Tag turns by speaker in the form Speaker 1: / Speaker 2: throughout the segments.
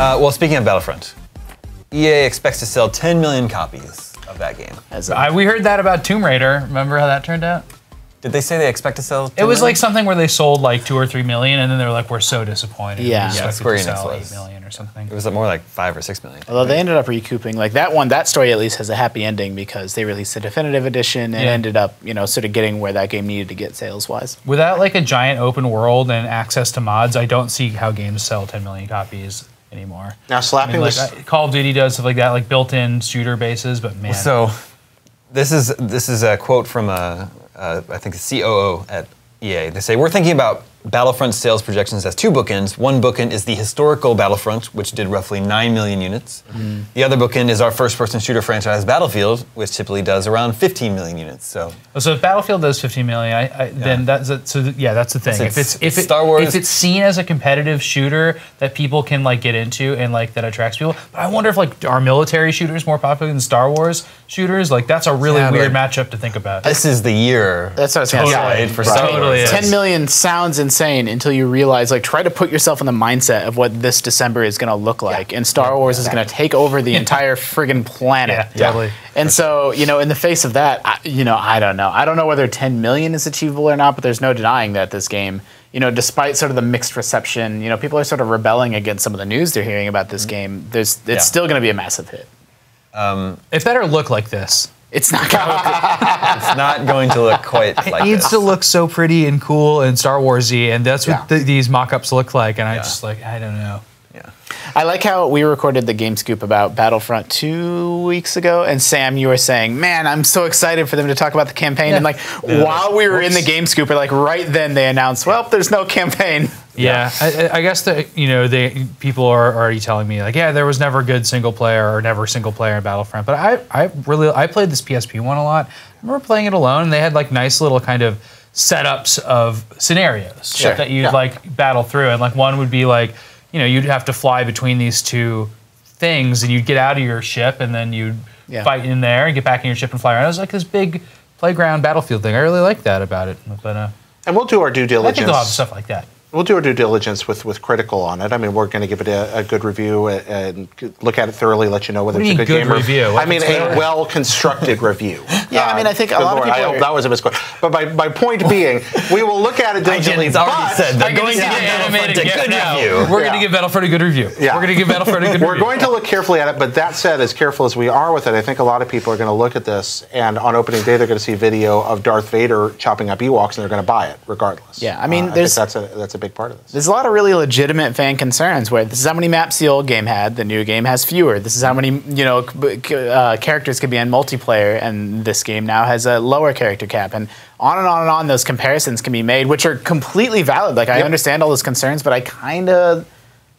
Speaker 1: Well, speaking of Battlefront, EA expects to sell 10 million copies of that game.
Speaker 2: We heard that about Tomb Raider. Remember how that turned out?
Speaker 1: Did they say they expect to sell 10
Speaker 2: It was
Speaker 1: million?
Speaker 2: like something where they sold like 2 or 3 million, and then they were like, "We're so disappointed."
Speaker 3: Yeah.
Speaker 2: We expected
Speaker 1: Square
Speaker 2: to
Speaker 1: Enix
Speaker 2: sell
Speaker 1: was.
Speaker 2: 8 million or something.
Speaker 1: It was more like 5 or 6 million.
Speaker 3: Although they ended up recouping, like that story at least has a happy ending because they released a definitive edition and ended up, sort of getting where that game needed to get sales-wise.
Speaker 2: Without like a giant open world and access to mods, I don't see how games sell 10 million copies anymore.
Speaker 4: Now, slapping
Speaker 2: Call of Duty does stuff like that, like built-in shooter bases, but man.
Speaker 1: So, this is a quote from I think the COO at EA. They say, "We're thinking about Battlefront sales projections as 2 bookends. One bookend is the historical Battlefront, which did roughly 9 million units. The other bookend is our first-person shooter franchise, Battlefield, which typically does around 15 million units." So
Speaker 2: if Battlefield does 15 million, then that's that's the thing. If
Speaker 1: Star Wars,
Speaker 2: if it's seen as a competitive shooter that people can like get into and like that attracts people, but I wonder if like are military shooters more popular than Star Wars shooters? Like that's a really weird matchup to think about.
Speaker 1: This is the year.
Speaker 3: That's what I was going to say.
Speaker 1: For Star Wars.
Speaker 3: 10 million sounds insane until you realize, like, try to put yourself in the mindset of what this December is going to look like. And Star Wars is going to take over the entire friggin' planet.
Speaker 2: Yeah, totally.
Speaker 3: And so, in the face of that, I don't know. I don't know whether 10 million is achievable or not, but there's no denying that this game, despite sort of the mixed reception, people are sort of rebelling against some of the news they're hearing about this game. It's still going to be a massive hit.
Speaker 2: It better look like this.
Speaker 3: It's not going to
Speaker 1: It's not going to look quite like
Speaker 2: It needs
Speaker 1: this.
Speaker 2: to look so pretty and cool and Star Warsy, and that's what these mock-ups look like. And I just I don't know.
Speaker 1: Yeah.
Speaker 3: I like how we recorded the Game Scoop about Battlefront 2 weeks ago, and Sam, you were saying, "Man, I'm so excited for them to talk about the campaign." And while we were in the Game Scoop, right then they announced, "Well, there's no campaign."
Speaker 2: Yeah, I guess that people are already telling me like, yeah, there was never good single player or never single player in Battlefront. But I played this PSP one a lot. I remember playing it alone, and they had like nice little kind of setups of scenarios that you'd like battle through, and like one would be like, you'd have to fly between these 2 things, and you'd get out of your ship, and then you'd fight in there and get back in your ship and fly around. It was like this big playground Battlefield thing. I really liked that about it. But
Speaker 4: and we'll do our due diligence.
Speaker 2: I think they'll have stuff like that.
Speaker 4: We'll do our due diligence with Critical on it. I mean, we're going to give it a good review and look at it thoroughly, let you know whether it's a good game or
Speaker 2: review.
Speaker 4: I mean, a well-constructed review.
Speaker 3: Yeah, I mean, I think a lot of people.
Speaker 4: I hope that was a misquote. But my point being, we will look at it diligently.
Speaker 1: It's already said they're
Speaker 2: I'm
Speaker 1: going to
Speaker 2: gonna
Speaker 1: give
Speaker 2: get
Speaker 1: Battlefront
Speaker 2: animated
Speaker 1: a good
Speaker 2: now.
Speaker 1: review.
Speaker 2: We're going to give Battlefront a good review.
Speaker 4: Yeah.
Speaker 2: We're going to give Battlefront a good review.
Speaker 4: We're going to look carefully at it, but that said, as careful as we are with it, I think a lot of people are going to look at this, and on opening day, they're going to see video of Darth Vader chopping up Ewoks, and they're going to buy it regardless.
Speaker 3: Yeah, I mean,
Speaker 4: I think that's a big part of this.
Speaker 3: There's a lot of really legitimate fan concerns where this is how many maps the old game had, the new game has fewer. This is how many characters could be in multiplayer, and this game now has a lower character cap, and on and on and on. Those comparisons can be made, which are completely valid. Like I understand all those concerns, but I kind of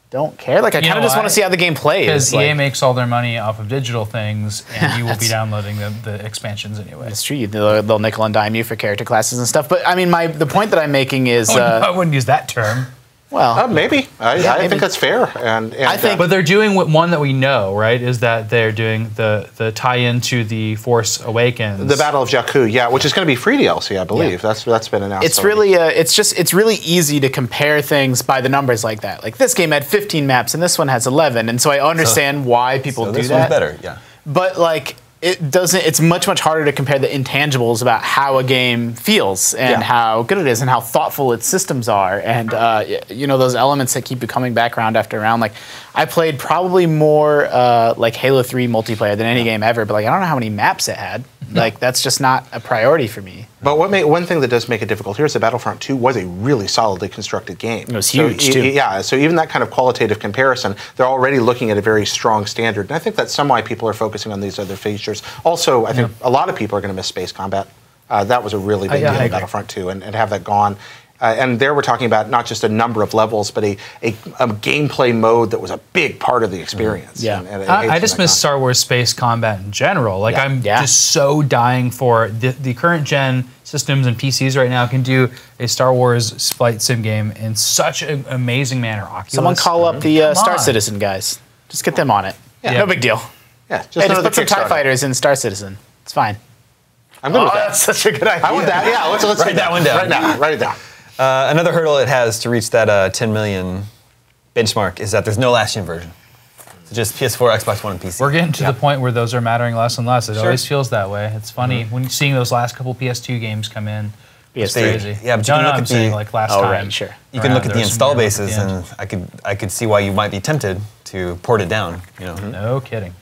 Speaker 3: don't care. Like I kind of just want to see how the game plays.
Speaker 2: Because EA makes all their money off of digital things, and you will be downloading the expansions anyway.
Speaker 3: It's true. They'll nickel and dime you for character classes and stuff. But I mean, the point that I'm making is,
Speaker 2: I wouldn't use that term.
Speaker 3: Well,
Speaker 4: maybe. I think that's fair. And
Speaker 3: I think,
Speaker 2: but they're doing one that we know, right? Is that they're doing the tie-in to the Force Awakens,
Speaker 4: the Battle of Jakku, which is going to be free DLC, I believe. Yeah. That's been announced.
Speaker 3: It's already. Really, it's really easy to compare things by the numbers like that. Like this game had 15 maps, and this one has 11, and so I understand why people do
Speaker 1: this
Speaker 3: that.
Speaker 1: One's better, yeah.
Speaker 3: But like. It doesn't. It's much harder to compare the intangibles about how a game feels and how good it is and how thoughtful its systems are and those elements that keep you coming back round after round. Like I played probably more like Halo 3 multiplayer than any game ever, but like I don't know how many maps it had. Like that's just not a priority for me.
Speaker 4: But one thing that does make it difficult here is that Battlefront 2 was a really solidly constructed game.
Speaker 3: It was huge too.
Speaker 4: Yeah, so even that kind of qualitative comparison, they're already looking at a very strong standard. And I think that's some why people are focusing on these other features. Also, I think a lot of people are going to miss space combat. That was a really big deal in Battlefront 2, and have that gone. And there we're talking about not just a number of levels, but a gameplay mode that was a big part of the experience.
Speaker 3: Yeah,
Speaker 4: and
Speaker 2: I just miss Star Wars space combat in general. Like I'm just so dying for the current gen systems and PCs right now can do a Star Wars flight sim game in such an amazing manner. Oculus.
Speaker 3: Someone call up the Star Citizen guys. Just get them on it. Yeah. No big deal.
Speaker 4: Yeah,
Speaker 3: just put some TIE fighters in Star Citizen. It's fine.
Speaker 4: I'm good with that.
Speaker 3: That's such a good idea.
Speaker 4: I want that. Yeah, let's
Speaker 1: write that one down.
Speaker 4: Right now, write it down.
Speaker 1: Another hurdle it has to reach that 10 million benchmark is that there's no last-gen version. So just PS4, Xbox One, and PC.
Speaker 2: We're getting to the point where those are mattering less and less. It always feels that way. It's funny when seeing those last couple PS2 games come in.
Speaker 3: PS3.
Speaker 2: Crazy.
Speaker 1: Yeah, but you can look at the
Speaker 2: like last time.
Speaker 3: Right, sure.
Speaker 1: You can look at the
Speaker 2: There's
Speaker 1: install
Speaker 2: some weird
Speaker 1: bases,
Speaker 2: at the
Speaker 1: and I could see why you might be tempted to port it down. You know,
Speaker 2: No kidding.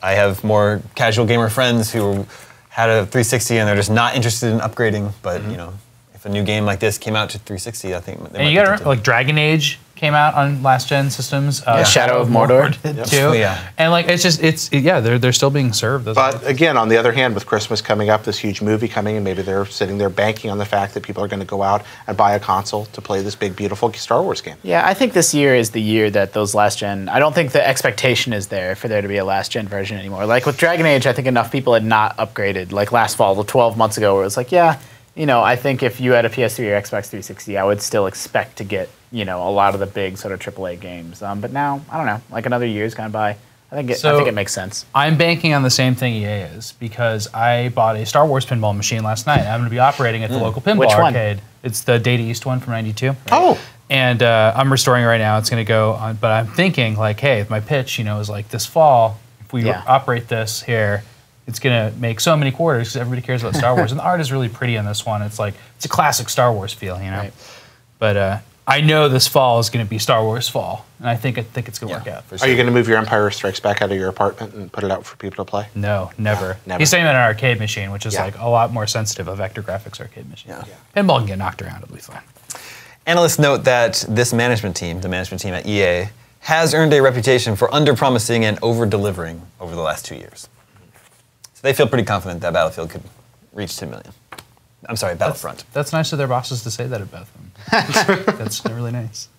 Speaker 1: I have more casual gamer friends who had a 360 and they're just not interested in upgrading. But you know, if a new game like this came out to 360, I think.
Speaker 2: And you got to remember, like Dragon Age came out on last gen systems.
Speaker 3: Shadow of Mordor
Speaker 2: did too.
Speaker 1: Yeah.
Speaker 2: And like they're still being served.
Speaker 4: But again, on the other hand, with Christmas coming up, this huge movie coming, and maybe they're sitting there banking on the fact that people are going to go out and buy a console to play this big, beautiful Star Wars game.
Speaker 3: Yeah, I think this year is the year that those last gen. I don't think the expectation is there for there to be a last gen version anymore. Like with Dragon Age, I think enough people had not upgraded. Like last fall, 12 months ago, where it was like, yeah, you know, I think if you had a PS3 or Xbox 360, I would still expect to get, you know, a lot of the big sort of AAA games. But now, I don't know, like another year's gone by. I think it makes sense.
Speaker 2: I'm banking on the same thing EA is because I bought a Star Wars pinball machine last night. I'm going to be operating at the local pinball
Speaker 3: Which one?
Speaker 2: arcade. It's the Data East one from '92.
Speaker 4: Oh.
Speaker 2: And I'm restoring it right now. It's going to go on, but I'm thinking like, hey, my pitch, you know, is like this fall, if we operate this here, it's going to make so many quarters because everybody cares about Star Wars. And the art is really pretty on this one. It's like, it's a classic Star Wars feel, you know?
Speaker 3: Right.
Speaker 2: But I know this fall is going to be Star Wars fall. And I think it's going to work out.
Speaker 4: Are you going to move your Empire Strikes Back out of your apartment and put it out for people to play?
Speaker 2: No, never.
Speaker 4: Never.
Speaker 2: He's saying that an arcade machine, which is like a lot more sensitive, a vector graphics arcade machine.
Speaker 1: Yeah.
Speaker 2: Pinball can get knocked around, it'll be fine.
Speaker 1: Analysts note that this management team, the management team at EA, has earned a reputation for under-promising and over-delivering over the last 2 years. So they feel pretty confident that Battlefield could reach 10 million. I'm sorry, Battlefront.
Speaker 2: That's nice of their bosses to say that about them. That's really nice.